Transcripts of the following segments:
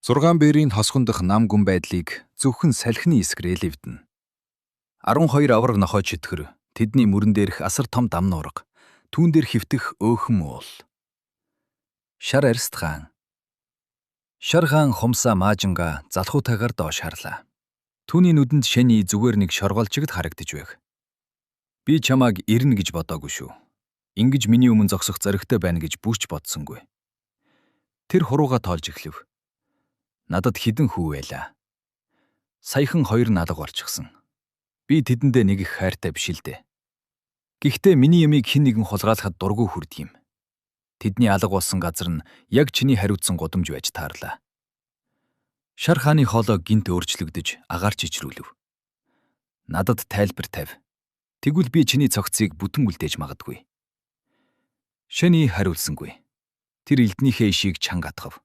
6 бэрийн хосгон дах нам гүн байдлыг зөвхөн салхины эсгэр элэвдэнэ. 12 авраг нохой чөтгөр, тэдний мөрөн дээрх асар том дам нуурга, түүн дээр хөвтөх өөхөн уул. Шар арьст хаан. Шар хаан хумсаа маажинга залхуутайгаар доош харлаа. Түүний нүдэнд шэний зүгээр нэг шоргоолжигд харагдаж байг. Би чамааг ирнэ гэж бодоогүй шүү. Ингиж миний өмнө зогсох зоригтой байна гэж бүрч бодсонгүй. Тэр хурууга тоолж эхлэв. Надад хідэн хүү байлаа. Саяхан 2 налга болчихсон. Би тэдэндээ нэг их хайртай биш л дээ. Гэхдээ миний ямиг хэн нэгэн хулгайлахад дургүй хүрдэг юм. Тэдний алга болсон газар нь яг чиний хариуцсан гудамж байж таарлаа. Шар хааны хоолой гинт өөрчлөгдөж агаарч ичрүүлв. Надад тайлбар тавь. Тэгвэл би чиний цогцыг бүтэн үлдээж магадгүй. Шэний хариулсангүй. Тэр элднийхээ ишийг чанга атгав.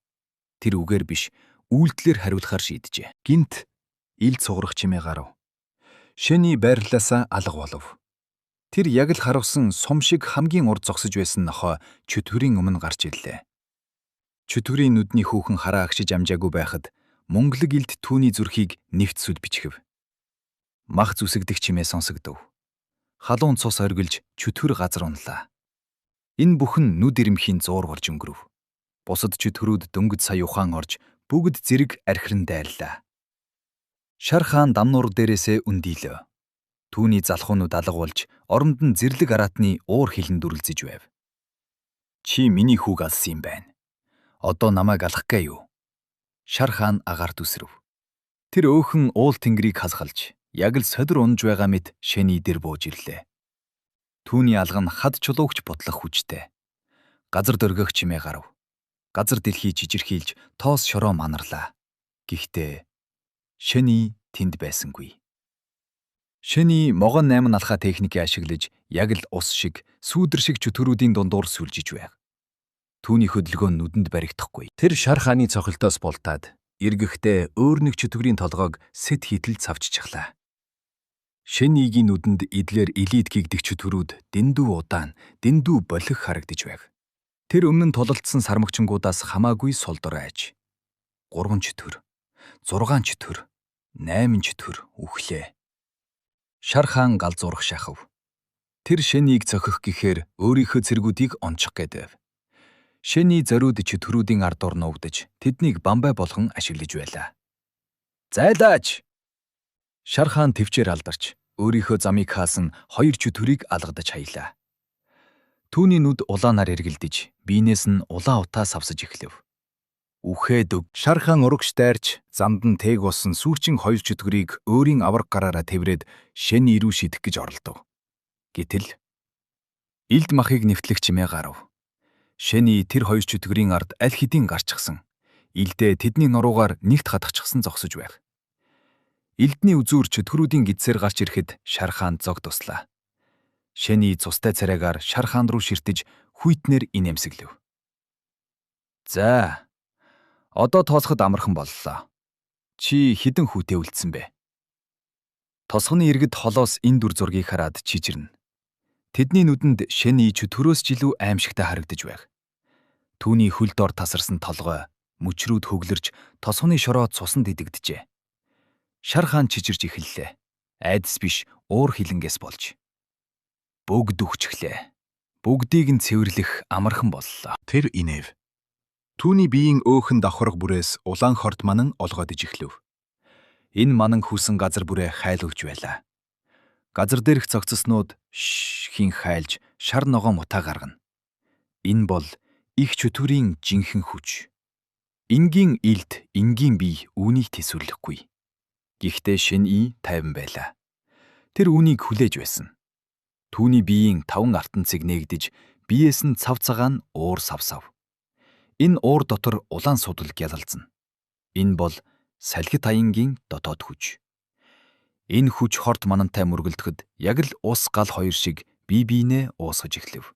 Тэр үгээр биш, үйлдэлээр хариулахар шийджээ. Гинт илд сугарах чимээ гарав. Шэний байрлалаасаа алга болов. Тэр яг л харавсан сум шиг хамгийн урд зогсож байсан нохой чөтгөрийн өмнө гарч ирлээ. Чөтгөрийн нүдний хүүхэн хараа агшиж амжаагүй байхад мөнгөлөг илд түүний зүрхийг нэвтсүд бичгэв. Мах зүсэгдэх чимээ сонсогдов. Халуун цус оргилж чөтгөр газар унлаа. Энэ бүхэн нүд ирэмхийн зуур болж өнгөрөв. Бусад чөтгөрүүд дөнгөж сая ухаан орж бүгд зэрэг архиран дайрлаа. Шар хаан дамнуур дээрээсээ өндийлөө. Түүний залхуунууд алга болж оронд нь зэрлэг араатны уур хилэн дүрлзэж байв. Чи миний хүүг алсан юм байна. Одоо намайг алах гээ юу? Шар хаан агаарт үсрэв. Тэр өөхөн уул тэнгэрийг хасгалж яг л содир унж байгаа мэт шэний дээр бууж ирлээ. Түүний алга нь хад чулуугч бутлах хүчтэй. Газар дөргөх чимээ гарав. Газар дэлхий жижирхийлж тоос шороо манарлаа. Гэхдээ шэний тэнд байсангүй. Шэний могон 8 алхаа техникийг ашиглаж яг л ус шиг, сүүдэр шиг чөтгөрүүдийн дундуур сүлжиж байв. Түүний хөдөлгөөн нүдэнд баригдахгүй. Тэр шар хааны цохилтоос бултаад эргэхдээ өөр нэг чөтгөрийн толгойг сэт хитэл цавччихлаа. Шэнигийн нүдэнд идлэр элит гэгдэх чөтгөрүүд дэндүү удаан, дэндүү болих харагдаж байв. Тэр өмнө нь тулалдсан сармагчингуудаас хамаагүй сулдор айж. 3 чөтгөр, 6 чөтгөр, 8 чөтгөр үхлээ. Шар хаан галзуурах шахав. Тэр шэнийг цохих гэхээр өөрийнхөө цэргүүдийг ончих гээд байв. Шэний зориуд чөтгөрүүдийн ардуур нуугдаж тэднийг бамбай болгон ашиглаж байлаа. Зайлаач! Шар хаан төвчээр алдарч өөрийнхөө замыг хаасан 2 чөтгөрийг алгадаж хаялаа. Түүний нүд улаанаар эргэлдэж биенээс нь улаан утаа савсаж эхлэв. Үхээд өг. Шар хаан урагш дайрч замд нь тээг болсон сүүрчин 2 чөтгөрийг өөрийн авраг гараараа тэврээд шэний рүү шидэх гэж оролдов. Гэтэл илд махыг нэвтлэх чимээ гарав. Шэний тэр 2 чөтгөрийн ард аль хэдийн гарчсан. Илдээ тэдний нуруугаар нэгт хадагчихсан зогсож байв. Илдний үзүүр чөтгөрүүдийн гидсээр гарч ирэхэд шар хаан зог туслаа. Шэний цустай царайгаар шар хаан руу ширтэж хүйтнэр инээмсэглэв. За, одоо тооцоход амархан боллоо. Чи хідэн хүүтэй үлдсэн бэ? Тосгоны иргэд холоос энэ дүр зургийг хараад чижирнэ. Тэдний нүдэнд шэний чөтгөрөөс ч илүү аимшигтай харагдаж байв. Түүний хөл дор тасарсан толгой, мөчрүүд хөглөрч тосгоны шороо цусанд идэгджээ. Шар хаан чижирж эхэллээ. Айдас биш, уур хилэнгээс болж. Бүгд үхчихлээ. Бүгдийг нь цэвэрлэх амархан боллоо. Тэр инэв. Түүний биеийн өөхөн давхарга бүрээс улаан хорт манан олгоод ижихлэв. Энэ манан хүсэн газар бүрээ хайлуулж байлаа. Газар дээрх цогцоснууд хийн хайлж шар ногоо мутаа гаргана. Энэ бол их чөтгөрийн жинхэнэ хүч. Энгийн илд, энгийн бие үүнийг тэсвэрлэхгүй. Гэхдээ шэний тайван байлаа. Тэр үүнийг хүлээж байсан. Түүний биеийн 5 артанцыг нээгдэж, биеэс нь цав цагаан уур савсав. Энэ уур дотор улаан судал гялалзна. Энэ бол салхит аянгийн дотоод хүч. Энэ хүч хорт манантай мөргөлдөхөд яг л ус гал 2 шиг бие биенээ уусгаж эхлэв.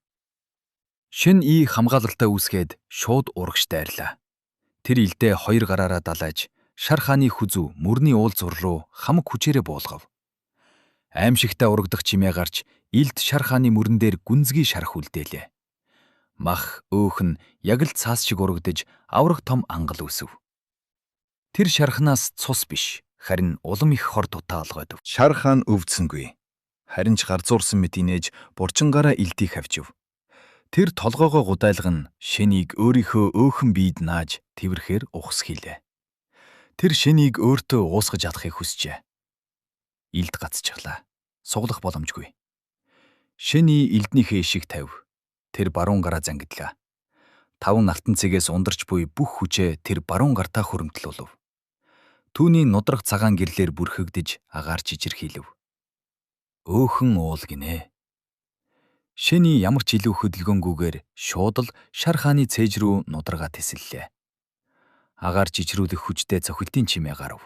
Шэн ий хамгаалалтаа үүсгээд шууд урагш дайрлаа. Тэр илдээ 2 гараараа далайж шар хааны хүзүү мөрний уул зур руу хамаг хүчээрээ буулгав. Аимшигтай урагдах чимээ гарч илд шар хааны мөрөн дээр гүнзгий шарах үлдээлээ. Мах, өөхн яг л цаас шиг урагдж аврах том ангал үүсв. Тэр шархнаас цус биш, харин улам их хор дутаа олгойдов. Шар хаан өвдсөнгүй. Харин ч гарзуурсан мэт инээж буржингаараа илдийг хавчив. Тэр толгоогоо гудайлган шэнийг өөрийнхөө өөхөн биед нааж тэврэхээр ухс хийлээ. Тэр шэнийг өөртөө уусгаж алахыг хүсжээ. Илд гацчихлаа. Суглах боломжгүй. Шэний илднийхээ ишиг тавь. Тэр баруун гараа зангидлаа. 5 алтан цэгээс ундарч буй бүх хүчээ тэр баруун гартаа хөрөмтлүүлв. Түүний нудрах цагаан гэрлээр бүрхэгдэж агаар чичирхийлв. Өөхөн уул гинэ. Шэний ямар ч илүү хөдөлгөөнгүйгээр шууд л шар хааны цээж рүү нудрага тесэллээ. Агаар чичрүүлэх хүчтэй цохилтын чимээ гарав.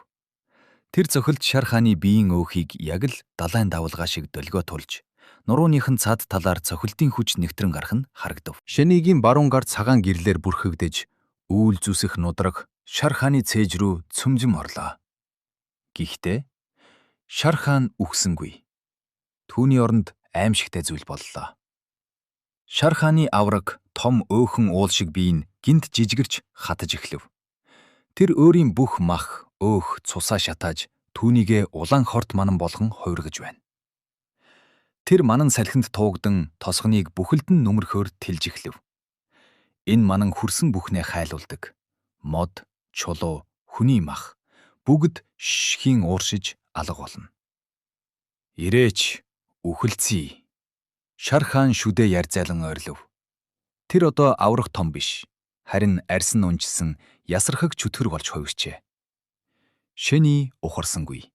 Тэр цохилт шар хааны биеийн өөхийг яг л далайн давалгаа шиг дөлгөө тулж, нурууныхын цаад талаар цохилтын хүч нэвтрэн гарах нь харагдав. Шэнигийн баруун гар цагаан гэрлээр бүрхэгдэж, үүл зүсэх нудраг шар хааны цээж рүү цөмжим орлоо. Гэхдээ шар хаан үхсэнгүй. Түүний оронд аимшигтай зүйл боллоо. Шар хааны авраг том өөхөн уул шиг бие нь гинт жижигэрч хатаж эхлэв. Тэр өөрийн бүх мах, өөх, цусаа шатааж түүнийгээ улаан хорт манан болгон хувиргаж байна. Тэр манан салхинд туугдан тосгоныг бүхэлдэн нүмерхөөр тэлж эхлэв. Энэ манан хүрсэн бүхнээ хайлуулдаг. Мод, чулуу, хүний мах бүгд шишхийн ууршиж алга болно. Ирээч, үхэлцээ. Шар хаан шүдээ ярьзайлан ойрлов. Тэр одоо аврах том биш, харин арьсан унжсан ясархаг чөтгөр болж хувирчээ. Шэний ухарсангүй.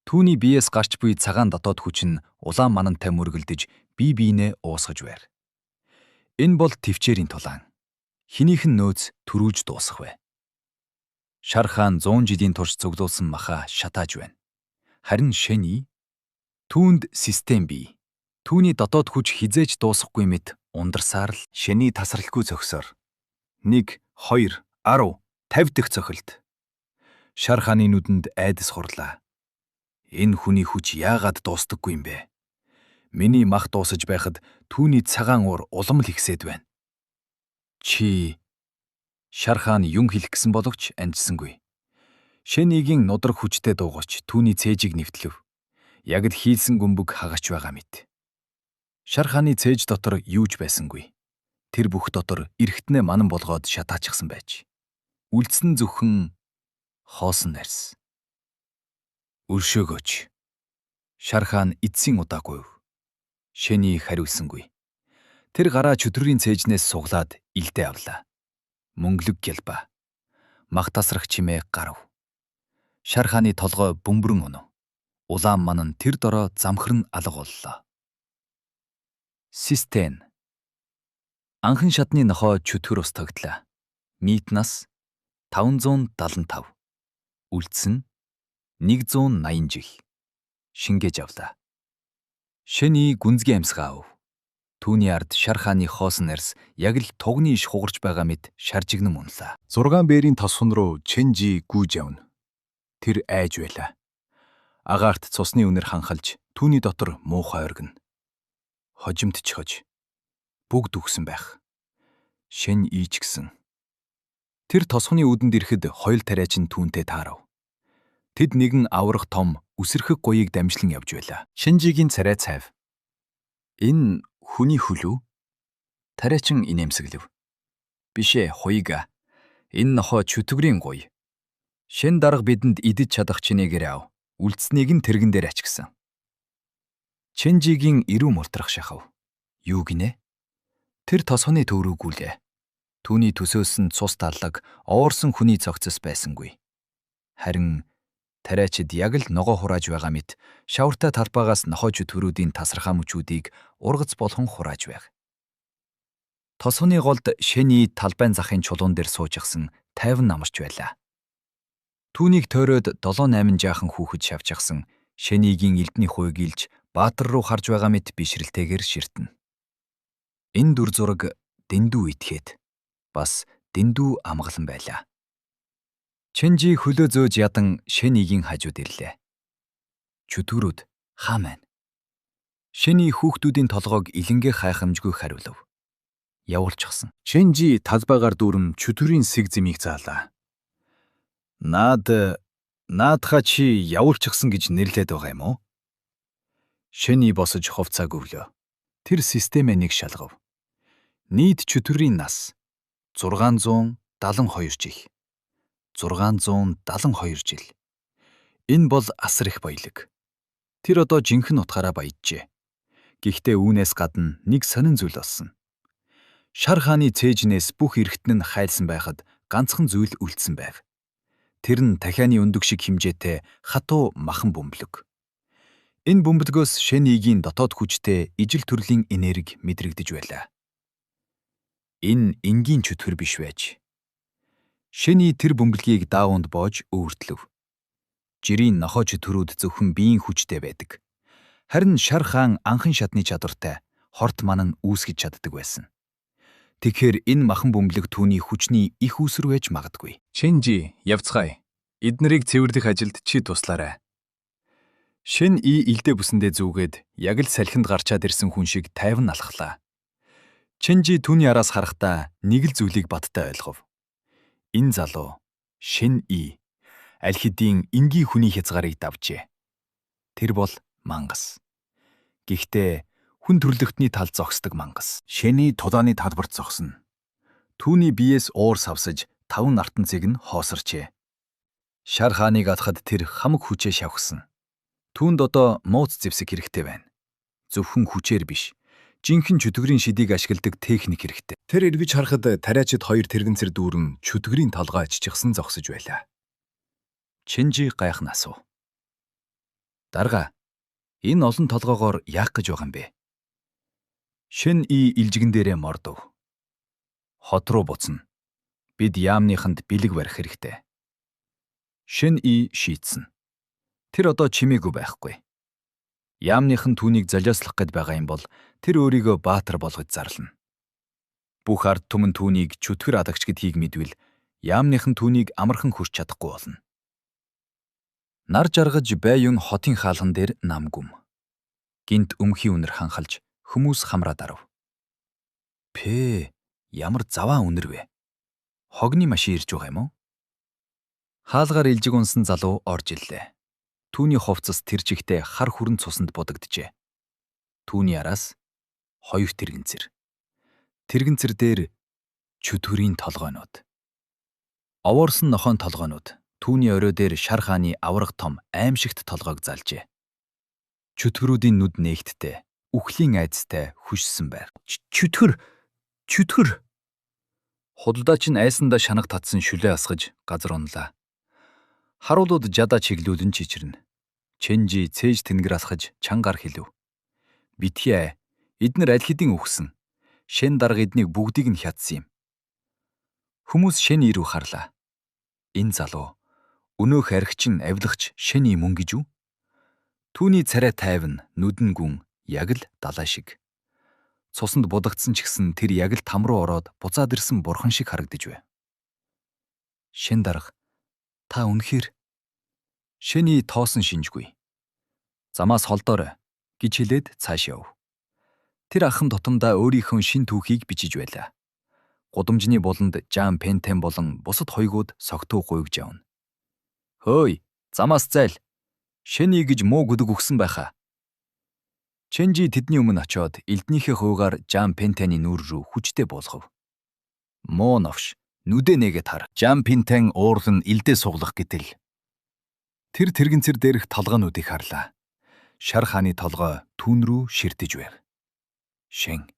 Түүний биеэс гарч буй цагаан дотоод хүч нь улаан манантай мөргөлдөж бие биенээ уусгаж байр. Энэ бол төвчээрийн тулаан. Хинийх нь нөөц төрүүлж дуусах вэ. Шар хаан 100 жилийн турш цуглуулсан махаа шатааж байна. Харин Шэний түүнд систем бий. Түүний дотоод хүч хизээж дуусахгүй мэт ундарсаар л Шэний тасралгүй зогсоор 1, 2, 10, 50 дэх цохилт. Шар хааны нүдэнд айдас хурлаа. Энэ хүний хүч яагаад дуустдаггүй юм бэ? Миний мах дуусаж байхад түүний цагаан уур улам л ихсээд байна. Чи Шар хаан юм хэлэх гэсэн боловч амжсангүй. Шэнигийн нудраг хүчтэй дуугарч түүний цээжийг нэвтлэв. Яг л хийлсэн гүмбэг хагач байгаа мэт. Шар хааны цээж дотор юу ч байсангүй. Тэр бүх дотор эргэтнээ манан болгоод шатаачихсан байж. Үлдсэн зөвхөн хоосон нарс. Өршөөгөөч. Шар хаан эцсийн удаа гуйв. Шэний хариулсангүй. Тэр гараа чөтгөрийн цээжнээс суглаад илдээ авлаа. Мөнгөлөг гялба. Мах тасрах чимээ гарав. Шар хааны толгой бөмбөрөн унав. Улаан манан тэр дороо замхар нь алга боллоо. Систен. Анхан шатны нохой чөтгөр ус тогтлаа. Нийт нас 575. Үлдсэн 180 жил. Шингээж авлаа. Шэний гүнзгий амьсгаа ав. Түүний ард шар хааны хоосон нарс яг л тугны иш хугарч байгаа мэт шаржигнан унлаа. 6 бээрийн тосхон руу Чэнжи гүйж явна. Тэр айж байлаа. Агаарт цусны үнэр ханхалж түүний дотор муухай оргино. Хожимд чхож. Бүгд үхсэн байх. Шэн ийчгсэн. Тэр тосхны үүдэнд ирэхэд хоёул тариач нь түүнтэй таарав. Тэд нэгэн аврах том үсэрхэг гоёыг дамжлан явж байлаа. Шинжигийн царай цайв. Энэ хүний хөлөө? Тариачин инээмсэглэв. Бишээ, хуйга. Энэ нохой чөтгөрийн гоё. Шэн дарга бидэнд идэж чадах чинээгээр ав. Үлдснийг нь тэргэн дээр ачгсан. Чэнжигийн ирүү мултрах шахав. Юу гинэ? Тэр тосхны төв рүү гүйлээ. Түүний төсөөс нь цус таллаг, оорсон хүний цогцос байсангүй. Харин тариачид яг л ногоо хурааж байгаа мэт шавартай талбаагаас нохой чөтгөрүүдийн тасархаа мөчүүдийг ургац болгон хурааж байв. Тосхны голд Шэний талбайн захын чулуун дээр суужгсан тайван намарч байлаа. Түүнийг тойроод 7-8 жаахан хүүхэд шавжчихсан Шэнигийн элдний хуйг илж баатар руу харж байгаа мэт бишрэлтэйгээр ширтэн. Энэ дүр зураг дэндүү итгээд бас дэндүү амгалан байлаа. Чэнжи хөлөө зөөж ядан Шэнигийн хажууд ирлээ. Чөтгөрүүд хаа маань? Шэний хүүхдүүдийн толгойг илэнгээ хайхамжгүй хариулв. Явуулчихсан. Чэнжи талбайгаар дүүрэм чөтгөрийн сэг зэмийг заалаа. Наадха чи явуулчихсан гэж нэрлээд байгаа юм уу? Шэний босож хувцааг өвлөө. Тэр системээ нэг шалгав. Нийт чөтгөрийн нас 672 жил. 672 жил. Энэ бол асар их баялаг. Тэр одоо жинхэнэ утгаараа баяжжээ. Гэхдээ үүнээс гадна нэг сонин зүйл болсон. Шар хааны цээжнээс бүх эргэтэн нь хайлсан байхад ганцхан зүйл үлдсэн байв. Тэр нь дахианы өндөг шиг хэмжээтэй хатуу махан бөмбөлөг. Энэ бөмбөлгөөс Шэнигийн дотоод хүчтэй ижил төрлийн энерги мэдрэгдэж байлаа. Энэ энгийн чөтгөр биш байж. Шэний тэр бөмбөлгийг даавуунд боож өвөртлөв. Жирийн нохоо чөтгөрүүд зөвхөн биеийн хүчтэй байдаг. Харин шар хаан анхан шатны чадвартай хорт манан үүсгэж чаддаг байсан. Тэгэхээр энэ махан бөмбөлөг түүний хүчний их үүсвэр байж магадгүй. Чэнжи, явцгаая. Эднэрийг цэвэрлэх ажилд чи туслаарай. Шэн илдээ бүсэндээ зүүгээд яг л салхинд гарчаад ирсэн хүн шиг тайван алхлаа. Чэнжи түүний араас харахтаа нэг л зүйлийг бадтай ойлгов. Энэ залуу Шэн аль хэдийн энгийн хүний хязгаарыг давжээ. Тэр бол мангас. Гэхдээ хүн төрлөختний тал зогсдог мангас. Шэний тулааны талбарт зогсно. Түүний биеэс уур савсаж 5 нартанцыг нь хоосорчээ. Шар хааныг атахад тэр хамаг хүчээ шавхсан. Түүнд одоо мууц зэвсэг хэрэгтэй байна. Зөвхөн хүчээр биш. Жинхэнэ чөтгөрийн шидийг ашигладаг техник хэрэгтэй. Тэр эргэж харахад тариачид 2 тэрэгэнцэр дүүрэн чөтгөрийн толгой аччихсан зогсож байлаа. Чэнжи гайхна асуув. Дарга, энэ олон толгоогоор яах гэж байгаа юм бэ? Шэн илжигэн дээрээ мордов. Хот руу буцна. Бид яамныханд бэлэг барих хэрэгтэй. Шэн шийдсэн. Тэр одоо чимээгүй байхгүй. Яамныхан түүнийг золиослох гэд байгаа юм бол тэр өөрийгөө баатар болгож зарлана. Бүх ард түмэн түүнийг чөтгөр адагч гэдгийг мэдвэл яамныхан түүнийг амархан хүрч чадахгүй болно. Нар жаргаж байюун хотын хаалхан дээр нам гүм. Гинт өмхийн үнэр ханхалж хүмүүс хамраа дарав. Ямар заваа үнэр вэ? Хогны машин ирж байгаа юм уу? Хаалгаар илжиг унсан залуу орж ирлээ. Түүний хувцас тэр жигтэй хар хүрэн цуснд будагджээ. Түүний араас 2 тэрэгэнцэр. Тэрэгэнцэр дээр чөтгөрийн толгойнууд. Овоорсон нохойн толгойнууд. Түүний орой дээр шар хааны авраг том аимшигт толгойг залжээ. Чөтгөрүүдийн нүд нээгттэй, үхлийн айдастай хүшсэн байв. Чөтгөр. Худалдаач нь айсандаа шанаг татсан шүлээ асгаж газар унлаа. Харуулууд жадаа чиглүүлэн чичирнэ. Чэнжи цээж тэнгэр асгаж чангаар хэлв. Битгий эднэр аль хэдийн үхсэн. Шэн дарга эднийг бүгдийг нь хятсан юм. Хүмүүс Шэний рүү харлаа. Энэ залуу өнөөх архич нь авилгач Шэний мөн гэж үү? Түүний царай тайван, нүдэн гүн яг л далай шиг. Цуснд будагдсан ч гэсэн тэр яг л там руу ороод буцаад ирсэн бурхан шиг харагдаж байв. Шэн дарга, та үнэхээр Шэний тоосон шинжгүй. Замаас холдоорой гэж хэлээд цааш яв. Тэр ахын тутамдаа өөрийнхөө шин түүхийг бичиж байлаа. Гудамжны буланд Жан Пентен болон бусад хоёгууд согтуу гуйгж явна. Хөөй, замаас зайл. Шэний гэж муу гүдэг өгсөн байхаа. Чэнжи тэдний өмнө очиод элднийхээ хуугаар Жан Пентений нүүр рүү хүчтэй буулгав. Муу новш, нүдэ нэгэд хар. Жан Пентен уурлан элдээ суглах гэтэл. Тэр тэрэгэнцэр дээрх толгойнуудыг харлаа. Шар хааны толгой түүн рүү ширтэж байв. Шэн.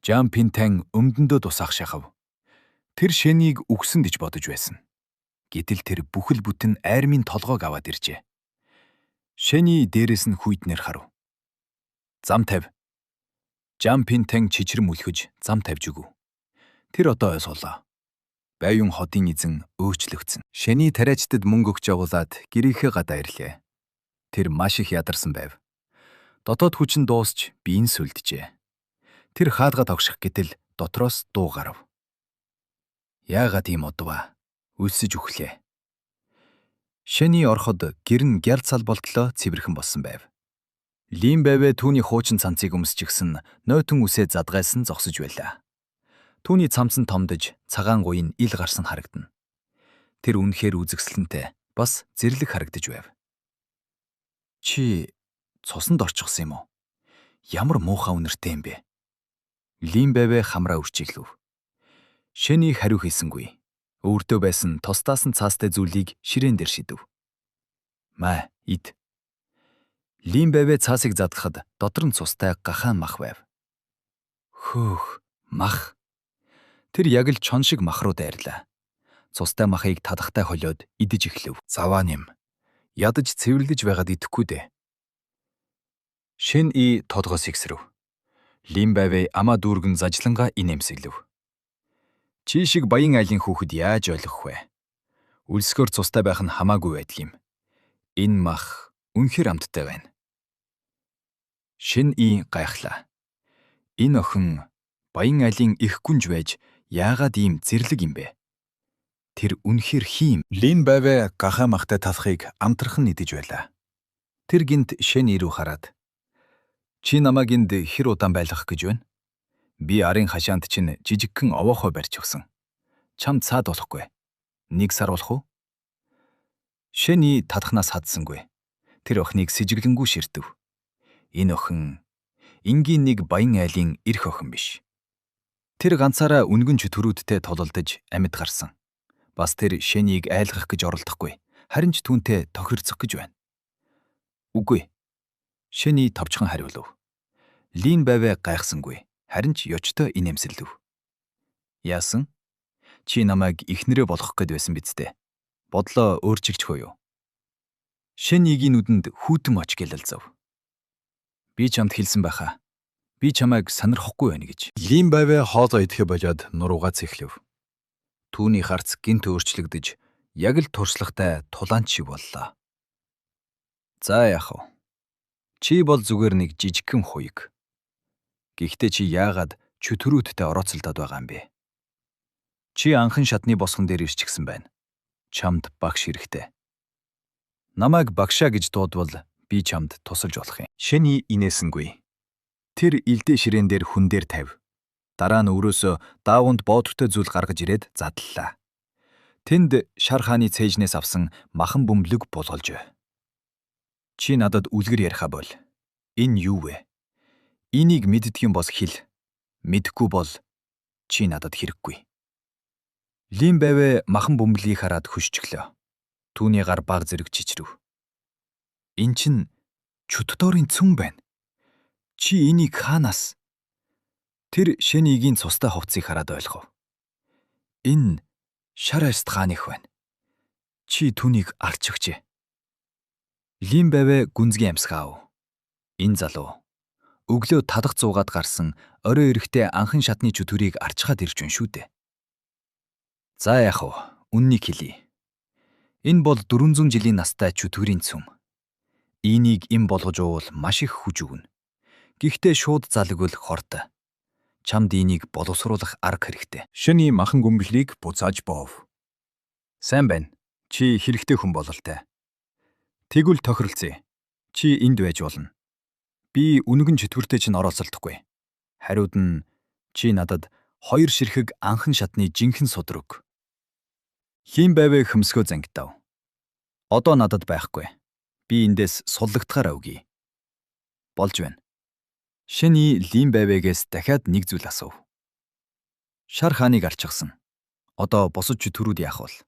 Жан Пентен өмдөндөө тусаах шахав. Тэр Шэнийг үгсэн гэж бодож байсан. Гэтэл тэр бүхэл бүтэн айрмын толгойг аваад иржээ. Шэний дээрээс нь хүйтнэр харав. Зам тавь. Жан Пентен чичрэн мүлхэж зам тавьж өгөв. Тэр одоо суулаа. Байюун хотын эзэн өөчлөгдсөн. Шэний тариачдад мөнгө өгч явуулаад гэрийнхээ гадаа ирлээ. Тэр маш их ядарсан байв. Дотоод хүчин дуусч биеийн сүлджээ. Тэр хаалга тогших гэтэл дотроос дуу гарав. Яагаад ийм удваа? Үлсэж үхлээ. Шэний ороход гэр нь гяр цал болтлоо цэвэрхэн болсон байв. Лим байвэ түүний хуучин цамцыг өмсчихсэн нойтон үсээ задгайлсан зогсож байлаа. Түүний цамц нь томдож цагаан гуйн ил гарсан харагдана. Тэр үнэхээр үзэсгэлэнтэй, бас зэрлэг харагдаж байв. Чи цуснд орчихсон юм уу? Ямар муухай үнэртэй юм бэ? Лин бавэ хамраа үрчиглэв. Шэний хариу хийсэнгүй. Өөртөө байсан тусдаас нь цаастай зүйлийг ширээн дээр шидэв. Маа, ид. Лин бавэ цаасыг задгахад дотор нь цустай гахаан мах байв. Хөөх, мах. Тэр яг л чон шиг мах руу дайрлаа. Цустай махыг тадахтай холиод идэж эхлэв. Заваа нэм. Ядаж цэвэрлэж байгаад идэхгүй дээ. Шэн и толгоос ихсрэв. Лин бавэ амаа дүүргэн зажлангаа инээмсэглэв. Чи шиг баян айлын хүүхэд яаж ойлгох вэ? Үлсгөр цустай байх нь хамаагүй байдаг юм. Энэ мах үнэхээр амттай байна. Шэн и гайхлаа. Энэ охин баян айлын их гүнж байж яагаад ийм зэрлэг юм бэ? Тэр үнэхээр хим. Лин бавэ гахаа махтай талахыг амтрах нь идэж байлаа. Тэр гинт Шэний рүү хараад чи намайг энд хэр удаан байлгах гэж байна? Би арын хашаанд чинь жижигхэн овоохой барьж өгсөн. Чам цаад болохгүй. 1 сар болох уу? Шэний татхнаас хадсангүй. Тэр охиныг сэжиглэнгүй ширтэв. Энэ охин энгийн нэг баян айлын эрх охин биш. Тэр ганцаараа үнгэн чөтгөрүүдтэй тололдож амьд гарсан. Бас тэр Шэнийг айлгах гэж оролдохгүй. Харин ч түүнтэй тохирцох гэж байна. Үгүй. Шэний товчхон хариулв. Лин бавэ гайхсангүй. Харин ч ёчтой инээмсэрлэв. Яасан? Чи намайг ихнэрээ болгох гээд байсан биз дээ. Бодлоо өөрчилчихөө юу? Шэнигийн нүдэнд хүүтэн оч гэлэлзав. Би чамд хэлсэн байхаа. Би чамайг сонирхохгүй байна гэж. Лин бавэ хоолоо идэхэ болоод нуруугаа цэхлэв. Түүний харц гинт өөрчлөгдөж яг л туршлагатай тулаан шиг боллоо. За яах вэ? Чи бол зүгээр нэг жижигхэн хуйг. Гэхдээ чи яагаад чөтгөрүүдтэй орооцолдоод байгаа юм бэ? Чи анхан шатны босгон дээр ирчихсэн байна. Чамд багш хэрэгтэй. Намайг багшаа гэж дуудвал би чамд тусалж болох юм. Шэний инээсэнгүй. Тэр илдээ ширээн дээр хүн дээр тавь. Дараа нь өрөөсөө даавууд боодортой зүйл гаргаж ирээд задлаа. Тэнд шар хааны цээжнээс авсан махан бөмбөлөг булгалж. Чи надад үлгэр яриха бол. Энэ юу вэ? Энийг мэддгийм бос хэл. Мэдхгүй бол чи надад хэрэггүй. Лин бавэ махан бөмбөлийг хараад хөшчихлөө. Түүний гар баг зэрэг чичрэв. Эн чин чөтдөрийн цүн байна. Чи энийг хаанаас? Тэр Шэнигийн цустай хувцсыг хараад ойлгов. Энэ шар арьст хааных байна. Чи түүнийг арч өгчээ. Лин бавэ гүнзгий амсгаав. Энэ залуу өглөө тадах зуугаад гарсан орой эрэхтэй анхан шатны чөтгөрийг арчхаад ирж байна шүү дээ. За яах вэ? Үннийг хэлье. Энэ бол 400 жилийн настай чөтгөрийн цүм. Энийг им болгож уувал маш их хүж өгнө. Гэхдээ шууд залгвал хортой. Чамд энийг боловсруулах арга хэрэгтэй. Шэний махан гүмбэлийг буцааж боов. Сайн байна. Чи хэрэгтэй хүн бололтой. Тэгвэл тохиролцъё. Чи энд байж болно. Би үнэгэн чөтгөртэй чинь оролцолдохгүй. Хариуд нь чи надад 2 ширхэг анхан шатны жинхэнэ судар өг. Лин бавэ хөмсгөө зангидав. Одоо надад байхгүй. Би эндээс суллагдахаараа өгье. Болж байна. Шэний Лин бавэгээс дахиад нэг зүйл асуув. Шар хааныг арчсан. Одоо босож чөтгөрүүд яах вэ?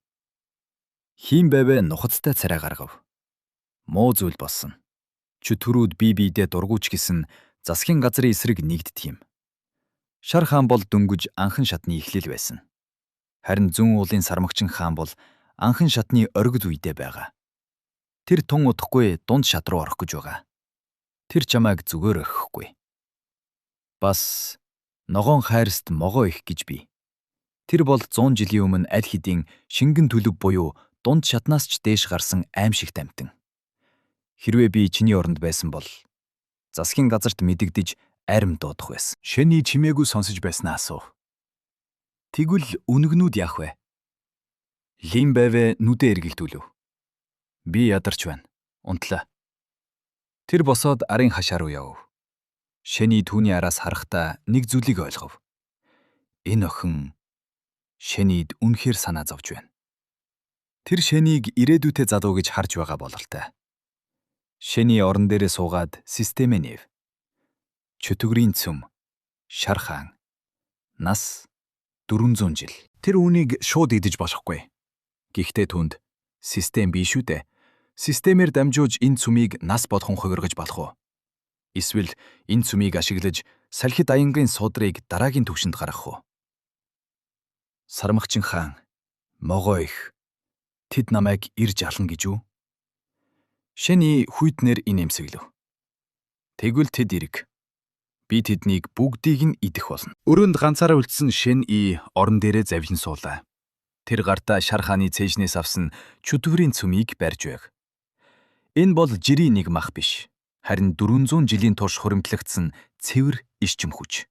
Лин бавэ нухацтай царай гаргав. Муу зүйл болсон. Чөтгөрүүд бие биедээ дургуйч гисэн засгийн газрын эсрэг нэгддэг юм. Шар хаан бол дөнгөж анхан шатны эхлэл байсан. Харин зүүн уулын сармагчин хаан бол анхан шатны оргид үедээ байгаа. Тэр тун удахгүй дунд шат руу орох гэж байгаа. Тэр чамайг зүгээр орхихгүй. Бас ногоон хайрст могоо их гэж би. Тэр бол 100 жилийн өмнө аль хэдийн шингэн төлөв буюу дунд шатнаас ч дээш гарсан аимшигт амтан. Хэрвээ би чиний оронд байсан бол засгийн газарт мэдэгдэж арим дуудах байсан. Шэний чимээгүй сонсож байснаа асуув. Тэгвэл үнэгнүүд яах вэ? Лин бавэ нүдэ эргэлдүүлв. Би ядарч байна. Унтлаа. Тэр босоод арын хашаа руу яв. Шэний түүний араас харахтаа нэг зүйлийг ойлгов. Энэ охин Шэнийг үнэхээр санаа зовж байна. Тэр шэнийг ирээдүйтэй залуу гэж харж байгаа бололтой. Шэний орон дээрээ суугаад системээ нэв. Чөтгөрийн цөм, шар хаан, нас 400 жил. Тэр үүнийг шууд идэж болохгүй. Гэхдээ түнд систем бий шүү дээ. Системээр дамжуулж энэ цөмийг нас болгон хувиргаж болох уу? Эсвэл энэ цөмийг ашиглаж салхит аянгийн судрыг дараагийн түвшинд гаргах уу? Сармагчин хаан, могоо их. Тэд намайг ирж ална гэж үү? Шэний хүйтнэр инээмсэглэв. Тэгвэл тэд ирэг. Би тэднийг бүгдийг нь идэх болно. Өрөөнд ганцаараа үлдсэн шэн и орон дээрээ завлин суулаа. Тэр гартаа шар хааны цээжнээс авсан чөтгөрийн цөмийг барьж байг. Энэ бол жирийн нэг мах биш. Харин 400 жилийн турш хуримтлагдсан цэвэр ишчим хүч.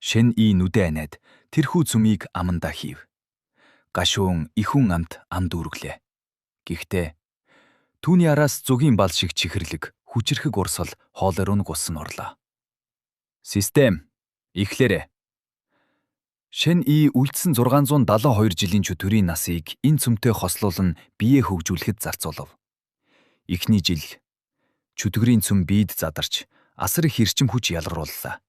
Шэн и нүдэ анаад тэрхүү цөмийг амандаа хийв. Гашуун ихүн амт амд үргэлээ. Гэхдээ түүний араас зүгийн бал шиг чихэрлэг хүчрхэг урсгал хоолой руу гусан орлоо. Систем эхлээрэ. Шэн и үлдсэн 672 жилийн чөтгөрийн насыг энэ цөмтэй хослуулан биеэ хөгжүүлэхэд зарцуулав. Эхний жил чөтгөрийн цөм биед задарч асар их хэрчим хүч ялгарууллаа.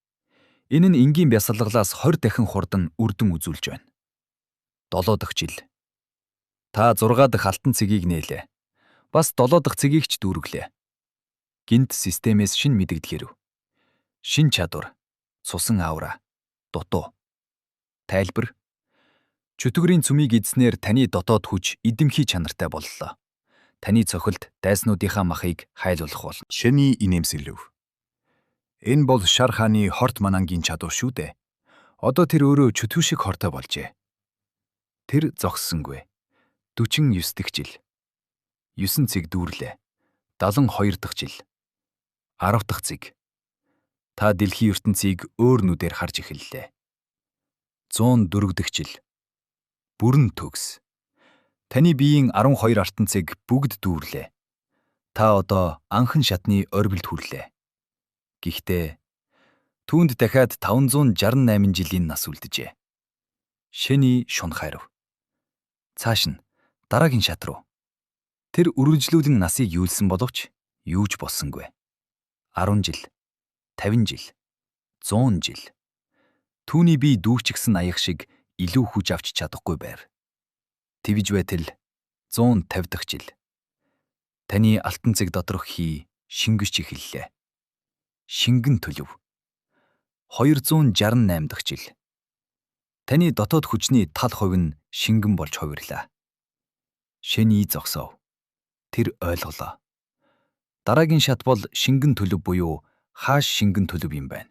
Энэ нь энгийн бясалгалаас 20 дахин хурдан үрдэн үзүүлж байна. 7 дахь жил. Та 6 дахь алтан цэгийг нээлээ. Бас 7 дахь цэгийг ч дүүргэлээ. Гинт системээс шин мэдэгдэхэрв. Шин чадвар, цусан аура, дутуу. Тайлбар. Чөтгөрийн цөмийг эзнээр таны дотоод хүч эдэмхий чанартай боллоо. Таны цохилт дайснуудынхаа махыг хайлуулах болно. Шэний инээмсэглэв. Энэ бол шар хааны хорт манангийн чадвар шүү дээ. Одоо тэр өөрөө чөтгөр шиг хортой болжээ. Тэр зогссонгүй. 49 дахь жил. 9 цэг дүүрлээ. 72 дахь жил. 10 дахь цэг. Та дэлхийн ертөнцийг өөр нүдээр харж эхэллээ. 104 дахь жил. Бүрэн төгс. Таны биеийн 12 артан цэг бүгд дүүрлээ. Та одоо анхан шатны орбилд хүрлээ. Гэхдээ түүнд дахиад 568 жилийн нас үлджээ. Шэний шун хайрав. Цааш нь дараагийн шат руу. Тэр үргэлжлүүлэн насыг юулсан боловч юу ч болсонгүй. 10 жил, 50 жил, 100 жил. Түүний бие дүүрчгсэн аяг шиг илүү хүч авч чадахгүй байв. Твж байтал 150 дахь жил. Таны алтан цэг доторх хий шингэж эхэллээ. Шингэн төлөв. 268 дахь жил. Таны дотоод хүчний тал хувь нь шингэн болж хувирлаа. Шэний зогсов. Тэр ойлголоо. Дараагийн шат бол шингэн төлөв буюу хааш шингэн төлөв юм байна.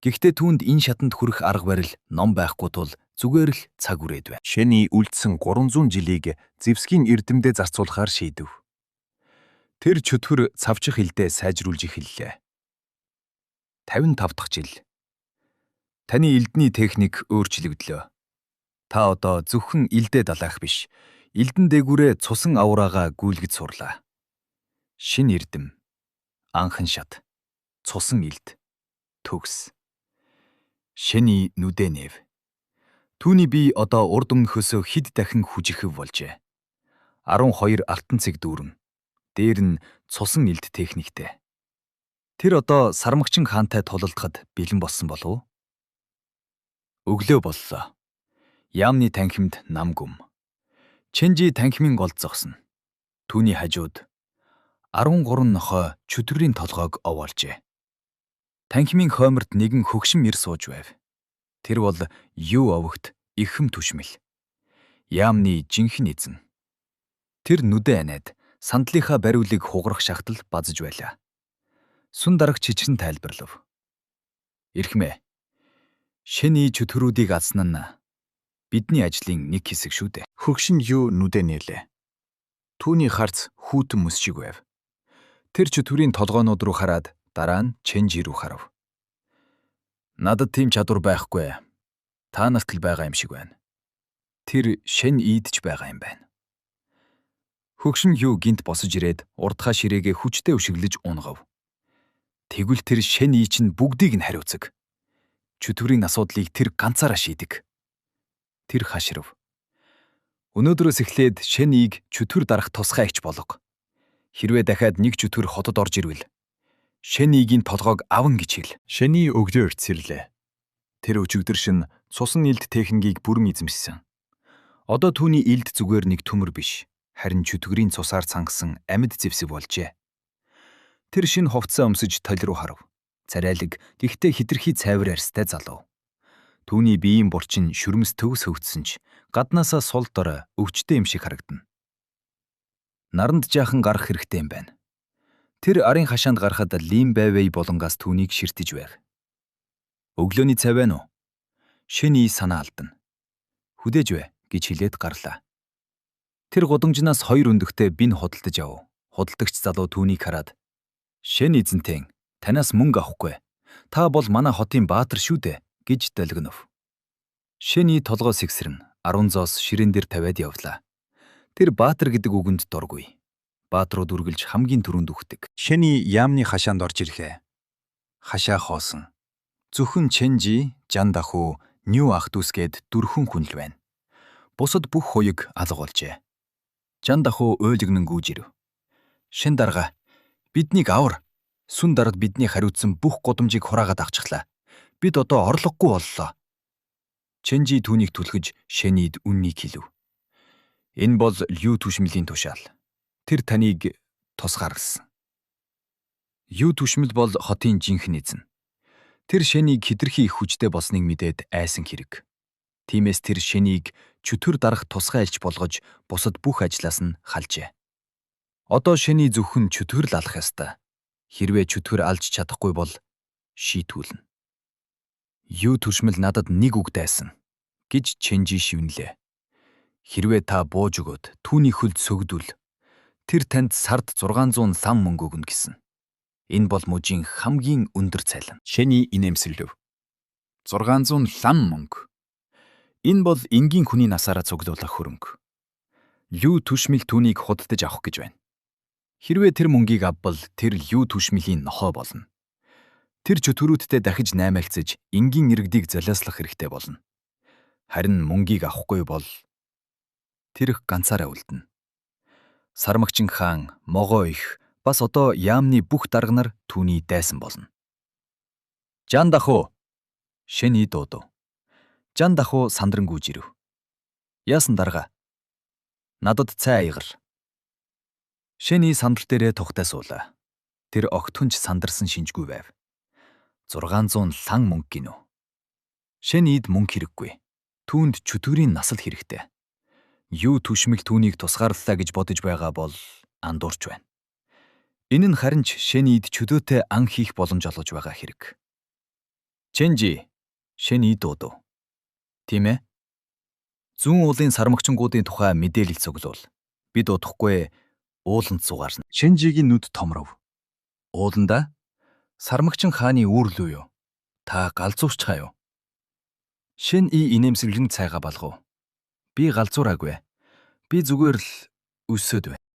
Гэхдээ түүнд энэ шатанд хүрэх арга барил ном байхгүй тул зүгээр л цаг үрээд байна. Шэний үлдсэн 300 жилийг Зевсгийн эрдэмдээ зарцуулахаар шийдэв. Тэр чөтгөр цавчих хилдээ сайжруулж эхэллээ. 55 дахь жил. Таны элдний техник өөрчлөгдлөө. Та одоо зөвхөн элдээ далайх биш, элдэн дээгүүрээ цусан авраагаа гүйлгэж сурлаа. Шин эрдэм, анхан шат, цусан элд, төгс. Шэний нүдэ нэв. Түүний бие одоо урд өмнөхөөсөө хэд дахин хүчирхэг болжээ. 12 алтан цэг дүүрэн. Дээр нь цусан элд техниктэй. Тэр одоо сармагчин хаантай тулалдахад бэлэн болсон болов уу? Өглөө боллоо. Яамны танхимд нам гүм. Чэнжи танхимын голд зогсно. Түүний хажууд 13 нохой чөтгөрийн толгойг овоолжээ. Танхимын хойморт нэгэн хөгшин мэр сууж байв. Тэр бол юу овогт ихэм түшмэл. Яамны жинхэнэ эзэн. Тэр нүдэ анаад сандлынхаа бариулыг хугарах шахтал базж байлаа. Сүн дарагч чичрэн тайлбарлав. Ирхмээ. Шэний чөтгөрүүдийг алсан нь бидний ажлын нэг хэсэг шүү дээ. Хөгшин юу нүдэ нээлээ. Түүний харц хүүтэн мэс шиг байв. Тэр чөтгөрийн толгоонууд руу хараад дараа нь Чэнжи рүү харав. Надад тийм чадвар байхгүй. Та нарт л байгаа юм шиг байна. Тэр Шэн ийдж байгаа юм байна. Хөгшин юу гинт босож ирээд урдхаа ширээгээ хүчтэй өшиглэж унгав. Тэгвэл тэр Шэн ий чинь бүгдийг нь хариуцаг. Чөтгөрийн асуудлыг тэр ганцаараа шийдэг. Тэр хаширв. Өнөөдрөөс эхлээд Шэнийг чөтгөр дарах тусгай эгч болго. Хэрвээ дахиад нэг чөтгөр хотод орж ирвэл Шэнигийн толгойг аван гэж хэл. Шэний өгдөө ирцэрлээ. Тэр өчигдөр шин цусан илд техникийг бүрэн эзэмшсэн. Одоо түүний илд зүгээр нэг төмөр биш, харин чөтгөрийн цусаар цангасан амьд зэвсэг болжээ. Тэр шинэ хувцас өмсөж толь руу харав. Царайлаг, гэхдээ хитрхи цайвар арьстай залуу. Түүний биеийн бурчин шүрмэс төгс хөвдсөн ч гаднаасаа сул дор өвчтэй юм шиг харагдана. Наранд жаахан гарах хэрэгтэй юм байна. Тэр арын хашаанд гарахад Лим Бэвэй болонгаас түүнийг ширтэж байв. Өглөөний цай байна уу? Шэний санаа алдана. Хүдээж бай гэж хэлээд гарлаа. Тэр гудамжнаас 2 өндөгтэй бин худалдаж ав. Худалдагч залуу түүнийг хараад "Шэн эзэнтэн, танаас мөнгө авахгүй. Та бол манай хотын баатар шүү дээ" гэж долгинов. Шэний толгой сэгсрэн 10 зоос ширээн дээр тавиад явлаа. Тэр баатар гэдэг үгэнд дургүй. Баатрууд үргэлж хамгийн түрүүнд үхдэг. Шэний яамны хашаанд орж ирэхээ. Хашаа хоосон. Зөвхөн Чэнжи, Жан Даху, Нью ах дүүс гээд 4 хүн л байна. Бусад бүх хуйг алга болжээ. Жан Даху ойлгнон гүйж ирэв. "Шэн дарга, биднийг авар. Сүн дарад бидний хариуцсан бүх гудамжийг хураагаад авчихлаа. Бид одоо орлогогүй боллоо." Чэнжи түүнийг түлхэж Шэнийд үннийг хэлв. "Энэ бол Лю түшмэлийн тушаал. Тэр таныг тусгаарсан. Юу түшмэл бол хотын жинхэнэ эзэн. Тэр Шэнийг хитрхи их хүчтэй болсныг мэдээд айсан хэрэг. Тиймээс тэр Шэнийг чөтгөр дарах тусгай айлч болгож бусад бүх ажлаас нь халжээ. Одоо Шэний зөвхөн чөтгөр л алах ёстой. Хэрвээ чөтгөр алж чадахгүй бол шийтгүүлнэ. Юу түшмэл надад нэг үг дайсан" гэж Чэнжи шивнэлээ. "Хэрвээ та бууж өгөөд түүний хөлд сөгдвөл тэр танд сард 600 лам мөнгө өгнө гэсэн. Энэ бол мужийн хамгийн өндөр цалин." Шэний инээмсэрлэв. 600 лам мөнгө. Энэ бол энгийн хүний насаараа цуглуулах хөрөнгө. Лю түшмэл түүнийг худалдаж авах гэж байна. Хэрвээ тэр мөнгийг авбал тэр Лю түшмэлийн нохой болно. Тэр чөтгөрүүдтэй дахиж наймаалцаж энгийн иргэдийг золиослох хэрэгтэй болно. Харин мөнгийг авахгүй бол тэр их ганцаараа үлдэнэ. Сармагчин хаан, Могоо их, бас одоо яамны бүх дарга нар түүний дайсан болно. "Жан Даху!" Шэний дуудав. Жан Даху сандран гүйж ирэв. "Яасан дарга? Надад цай аягар." Шэний сандар дээрээ тухтай суулаа. Тэр огтхонч сандарсан шинжгүй байв. 600 лан мөнгө гинөө. Шэнийд мөнгө хэрэггүй. Түүнд чөтгөрийн насал хэрэгтэй. Юу түшмэл түүнийг тусгаарлаа гэж бодож байгаа бол андуурч байна. Энэ нь харин ч Шэнийд чөлөөтэй ан хийх боломж олгож байгаа хэрэг. "Чэнжи!" Шэний дуудав. "Тийм ээ. Зүүн уулын сармагчингуудын тухай мэдээлэл цуглуул. Бид удахгүй ууланд суугаарна." Чэнжигийн нүд томров. "Ууланда? Сармагчин хааны үүр лүү юу? Та галзуурчхаа юу?" Шэн инээмсэглэн цайгаа балгав. "Би галзуураагүй. Би зүгээр л өссөд байна."